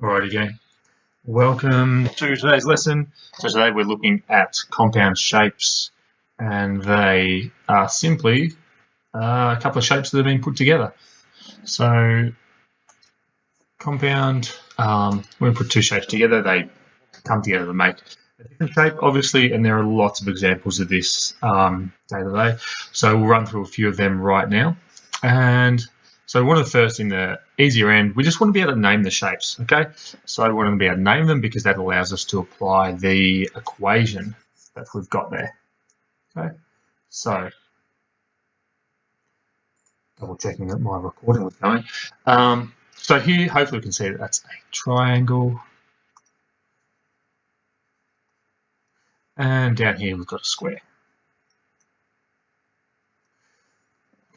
Alrighty gang, welcome to today's lesson. So today we're looking at compound shapes, and they are simply a couple of shapes that have been put together. So compound, when we put two shapes together, they come together to make a different shape, obviously, and there are lots of examples of this day to day. So we'll run through a few of them right now. And so one of the first, in the easier end, we just want to be able to name the shapes, okay? So we want to be able to name them because that allows us to apply the equation that we've got there, okay? So double checking that my recording was going. So here, hopefully we can see that that's a triangle. And down here we've got a square.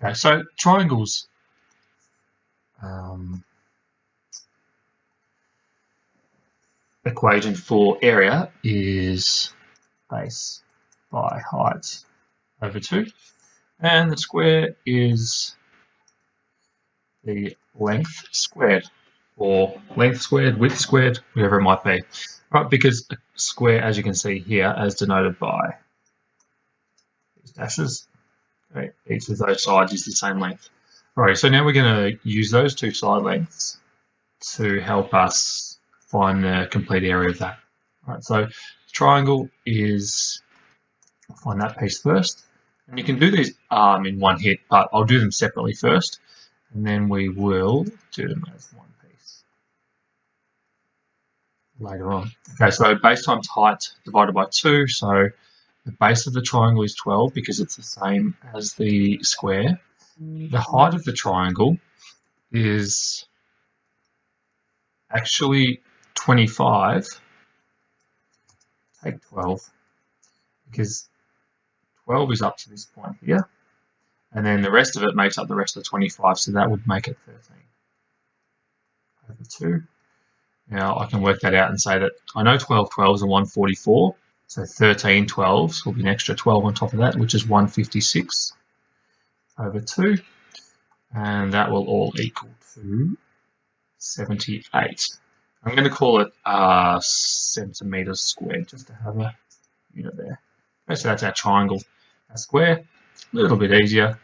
Okay, so triangles, equation for area is base by height over 2, and the square is the length squared, or length squared, width squared, whatever it might be. Right, because a square, as you can see here, as denoted by these dashes, okay, each of those sides is the same length. Alright, so now we're going to use those two side lengths to help us find the complete area of that. Alright, so triangle is, I'll find that piece first. And you can do these in one hit, but I'll do them separately first, and then we will do them as one piece later on. Okay, so base times height divided by 2, so the base of the triangle is 12 because it's the same as the square. The height of the triangle is actually 25. Take 12 because 12 is up to this point here, and then the rest of it makes up the rest of the 25, so that would make it 13 over 2. Now I can work that out and say that I know 12 12s are 144, so 13 12s will be an extra 12 on top of that, which is 156 over 2, and that will all equal to 78. I'm going to call it centimeters squared just to have a unit there. Okay, so that's our triangle. Our square, a little bit easier.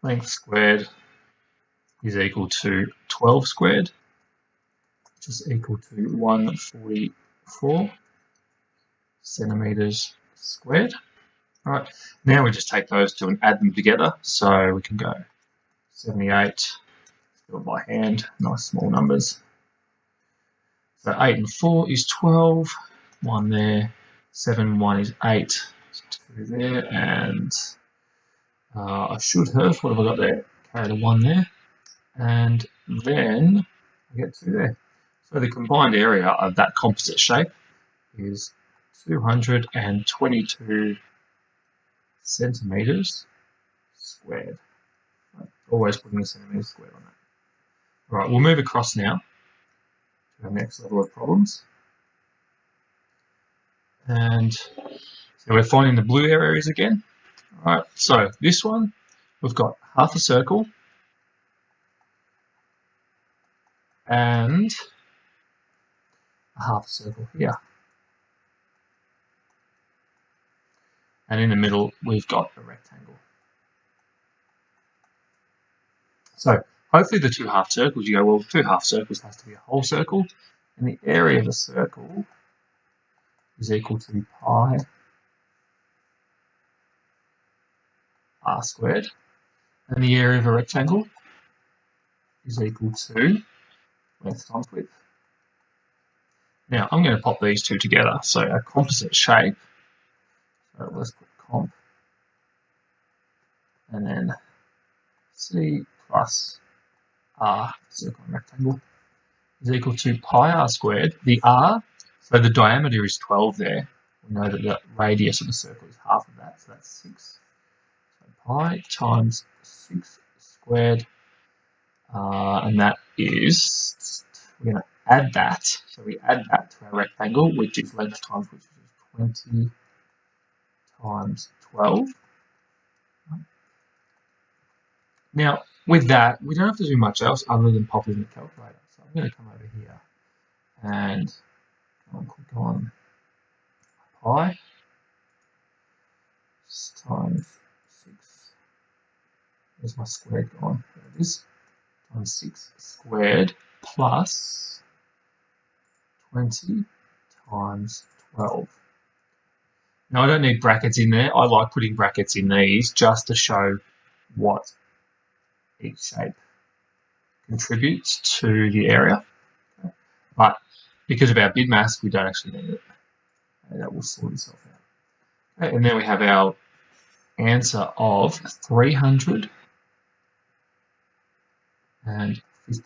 Length squared is equal to 12 squared, which is equal to 144 centimeters squared. All right, now we just take those two and add them together. So we can go 78, do it by hand, nice small numbers. So 8 and 4 is 12, 1 there, 7, 1 is 8, 2 there, and I should have, what have I got there? Carried a 1 there, and then I get 2 there. So the combined area of that composite shape is 222 centimeters squared. Always putting the centimeters squared on that. All right, we'll move across now to our next level of problems. And so we're finding the blue areas again. All right, so this one, we've got half a circle and a half a circle here. And in the middle, we've got a rectangle. So hopefully the two half circles, you go, well, two half circles has to be a whole circle, and the area of a circle is equal to pi r squared, and the area of a rectangle is equal to length times width. Now I'm going to pop these two together, so a composite shape, so let's put comp, and then C plus r, circle and rectangle, is equal to pi r squared. The r, so the diameter is 12 there. We know that the radius of the circle is half of that, so that's 6. So pi times 6 squared, and that is, we're going to add that. So we add that to our rectangle, which is length times width, which is 20 times 12. Now, with that, we don't have to do much else other than pop it in the calculator. So I'm going to come over here and I'll click on pi times 6. Where's my squared gone? There it is. Times 6 squared plus 20 times 12. Now I don't need brackets in there. I like putting brackets in these just to show what each shape contributes to the area. But because of our bid mass, we don't actually need it. That will sort itself out. Okay, and then we have our answer of 353. Let's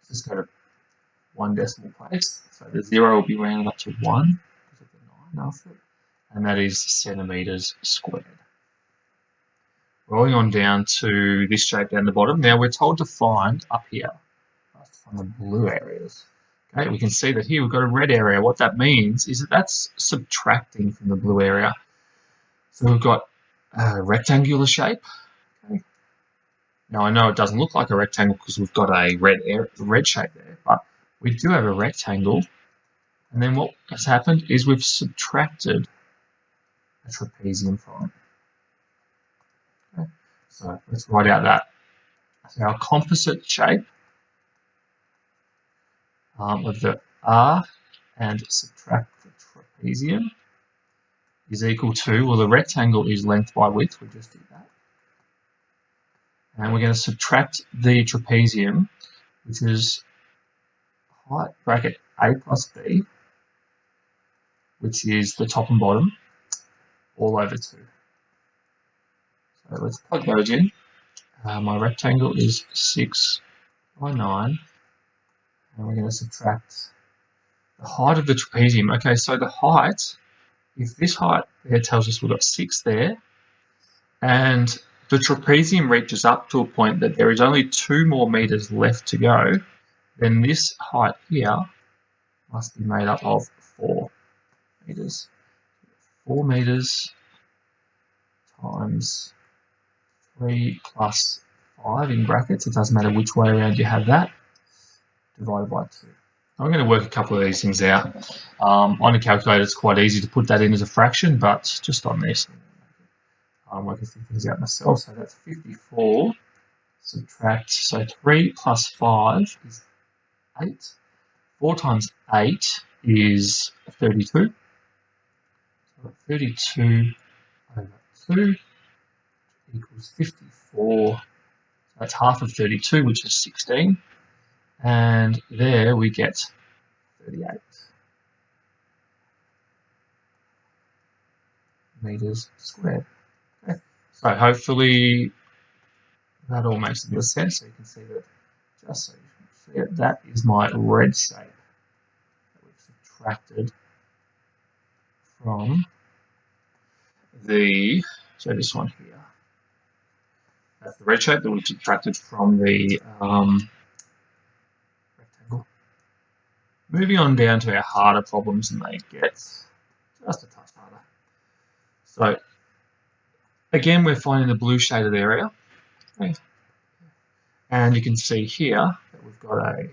just go to one decimal place. So the 0 will be rounded up to 1 because of the 9 after it. And that is centimetres squared. Rolling on down to this shape down the bottom. Now we're told to find up here, find the blue areas. Okay, we can see that here we've got a red area. What that means is that that's subtracting from the blue area. So we've got a rectangular shape. Okay. Now I know it doesn't look like a rectangle because we've got a red shape there, but we do have a rectangle. And then what has happened is we've subtracted a trapezium from it. Okay. So let's write out that. So our composite shape of the R and subtract the trapezium is equal to, well, the rectangle is length by width, we just did that. And we're going to subtract the trapezium, which is height bracket A plus B, which is the top and bottom, all over 2. So let's plug those in. My rectangle is 6 by 9, and we're going to subtract the height of the trapezium. Okay, so the height, if this height there tells us we've got 6 there, and the trapezium reaches up to a point that there is only 2 more meters left to go, then this height here must be made up of 4 meters. 4 meters times 3 plus 5 in brackets, it doesn't matter which way around you have that, divided by 2. I'm going to work a couple of these things out. On a calculator, it's quite easy to put that in as a fraction, but just on this, I'm working a few things out myself. So that's 54, subtract, so 3 plus 5 is 8. 4 times 8 is 32. So 32 over 2 equals 54. So that's half of 32, which is 16. And there we get 38 meters squared. Okay. So hopefully that all makes a bit of sense. So you can see that, just so you can see it, that is my red shape that we've subtracted from the, so this one here. That's the red shape that we've subtracted from the rectangle. Moving on down to our harder problems, and they get just a touch harder. So again, we're finding the blue shaded area. Okay. And you can see here that we've got a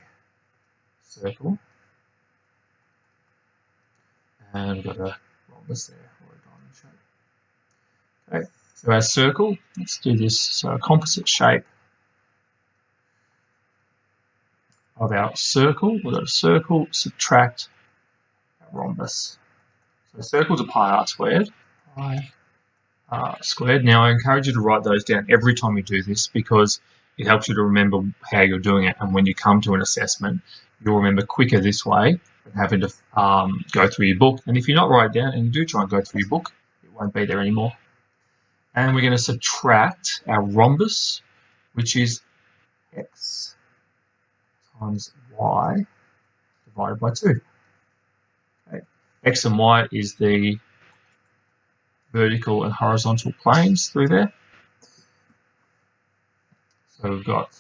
circle and we've got a rhombus there, or a diamond shape. Okay, so our circle, let's do this. So a composite shape of our circle, we've got a circle, subtract a rhombus. So the circle's a pi r squared, pi r squared. Now I encourage you to write those down every time you do this because it helps you to remember how you're doing it, and when you come to an assessment, you'll remember quicker this way than having to go through your book. And if you're not writing it down, and you do try and go through your book, it won't be there anymore. And we're going to subtract our rhombus, which is x times y divided by 2. Okay. X and y is the vertical and horizontal planes through there. So we've got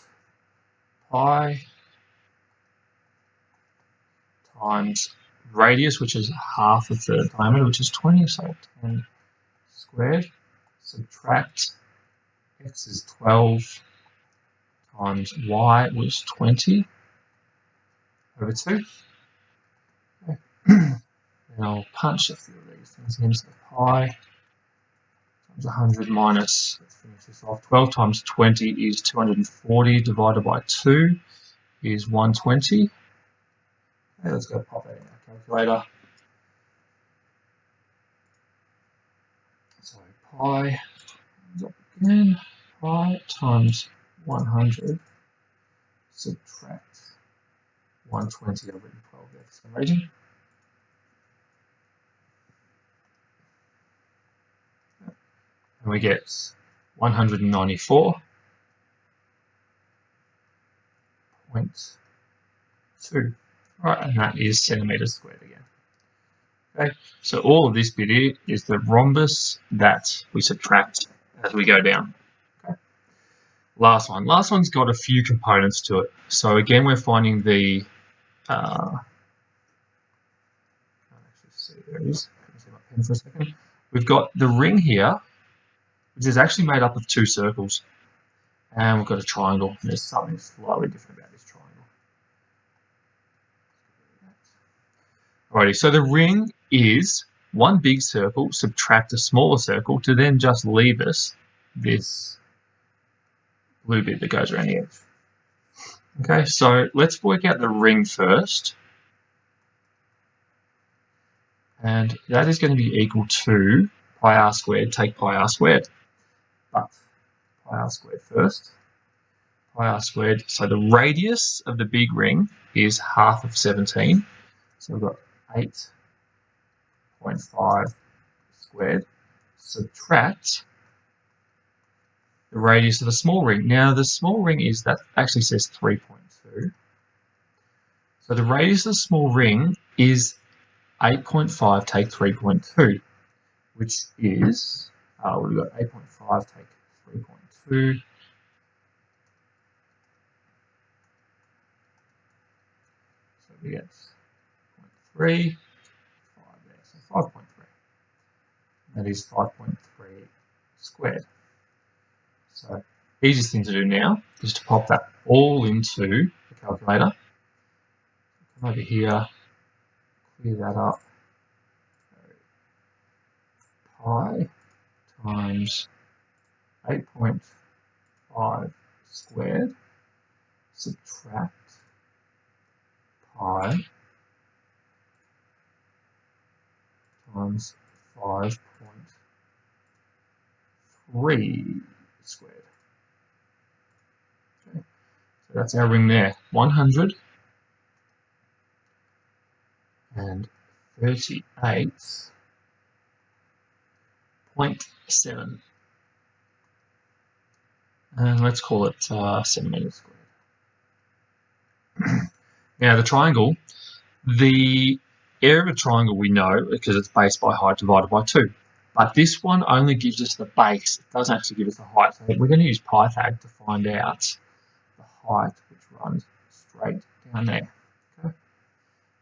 pi times radius, which is half of the diameter, which is 20, so 10 squared. Subtract x is 12 times y was 20. over 2. Okay. Then I'll punch a few of these things in. So pi times 100 minus, let's finish this off, 12 times 20 is 240 divided by 2 is 120. Okay, let's go pop that in our calculator. So pi again, pi times 100 subtract 120. I've written 12 there for some reason. And we get 194.2. Right, and that is centimeters squared again. Okay, so all of this bit here is the rhombus that we subtract as we go down. Okay. Last one. Last one's got a few components to it. So again, we're finding the can't actually see, there it is. Can see my pen for a second. We've got the ring here, which is actually made up of 2 circles. And we've got a triangle. And there's something slightly different about this triangle. Alrighty, so the ring is one big circle, subtract a smaller circle to then just leave us this blue bit that goes around the edge. Okay, so let's work out the ring first. And that is going to be equal to pi r squared, take pi r squared. But pi r squared first. Pi r squared, so the radius of the big ring is half of 17. So we've got 8.5 squared. Subtract the radius of the small ring. Now the small ring is, that actually says 3.2. So the radius of the small ring is 8.5 take 3.2, which is, we've got 8.5 take 3.2. So we get 0.3, 5 there, so 5.3. That is 5.3 squared. So easiest thing to do now is to pop that all into the calculator. Come over here, clear that up. So pi times 8.5 squared subtract pi times 5.3 squared. Okay, so that's our ring there, 138.7. And let's call it centimeters squared. Now the triangle, the area of a triangle we know because it's base by height divided by 2. But this one only gives us the base. It doesn't actually give us the height. So we're going to use Pythag to find out the height, which runs straight down there. Okay.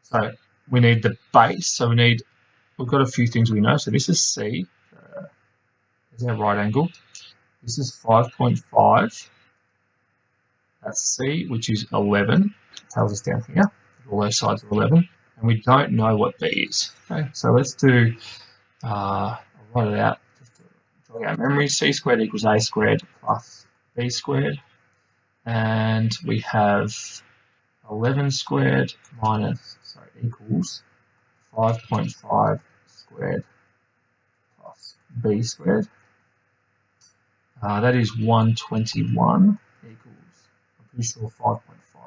So we need the base. So we've got a few things we know. So this is C. Is our right angle. This is 5.5. That's C, which is 11. It tells us down here. All those sides are 11. And we don't know what B is. Okay, so let's do, I'll write it out just to jog our memory. C squared equals A squared plus B squared. And we have 11 squared equals 5.5 squared plus B squared. That is 121 equals, I'm pretty sure 5.5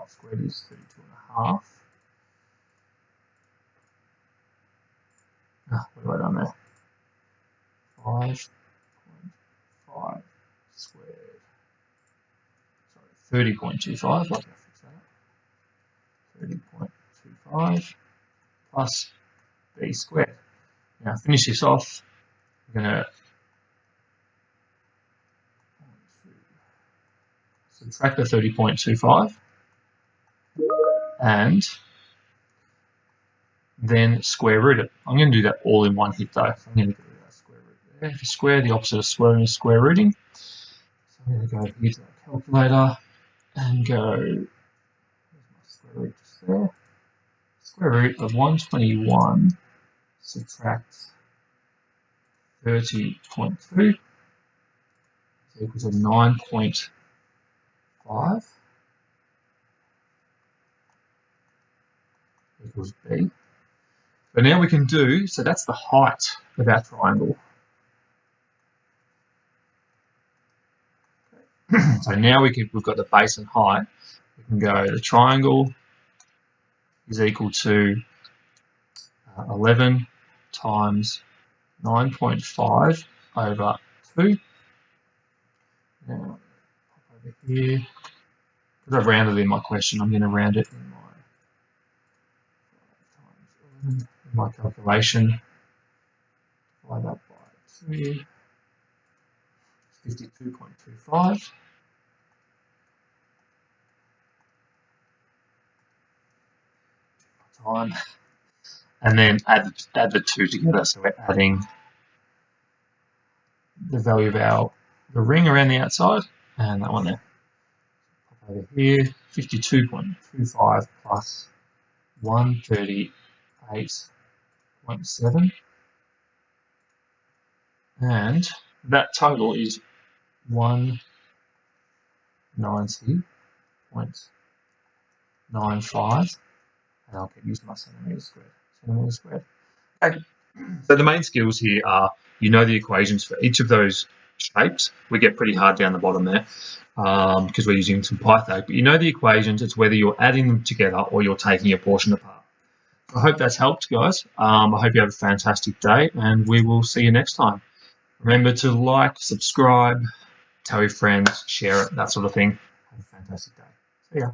squared is 32.5. What have I done there? 5.5 squared. Sorry, 30.25. Let me fix that. 30.25 plus B squared. Now, finish this off. I'm going to subtract the 30.25 and then square root it. I'm going to do that all in one hit though. So I'm going to go to that square root there. If you square, the opposite of squaring is square rooting. So I'm going to go here to the calculator and go, where's my square root just there? square root of 121 subtract 30.2 is equal to 9.5 equals B. But now we can do, so that's the height of our triangle. So now we've got the base and height. We can go the triangle is equal to 11 times 9.5 over 2. Now, pop over here. Because I've rounded in my question, I'm going to round it in my calculation. Divide that by 2. 52.25. Time. And then add the two together. So we're adding the value of the ring around the outside and that one there. Pop over here, 52.25 plus 138.7. And that total is 190.95. And I'll get used to my centimetres squared. Okay. So the main skills here are, you know the equations for each of those shapes. We get pretty hard down the bottom there because we're using some Python, but you know the equations. It's whether you're adding them together or you're taking a portion apart. I hope that's helped, guys. I hope you have a fantastic day, and we will see you next time. Remember to like, subscribe, tell your friends, share it, that sort of thing. Have a fantastic day. See ya.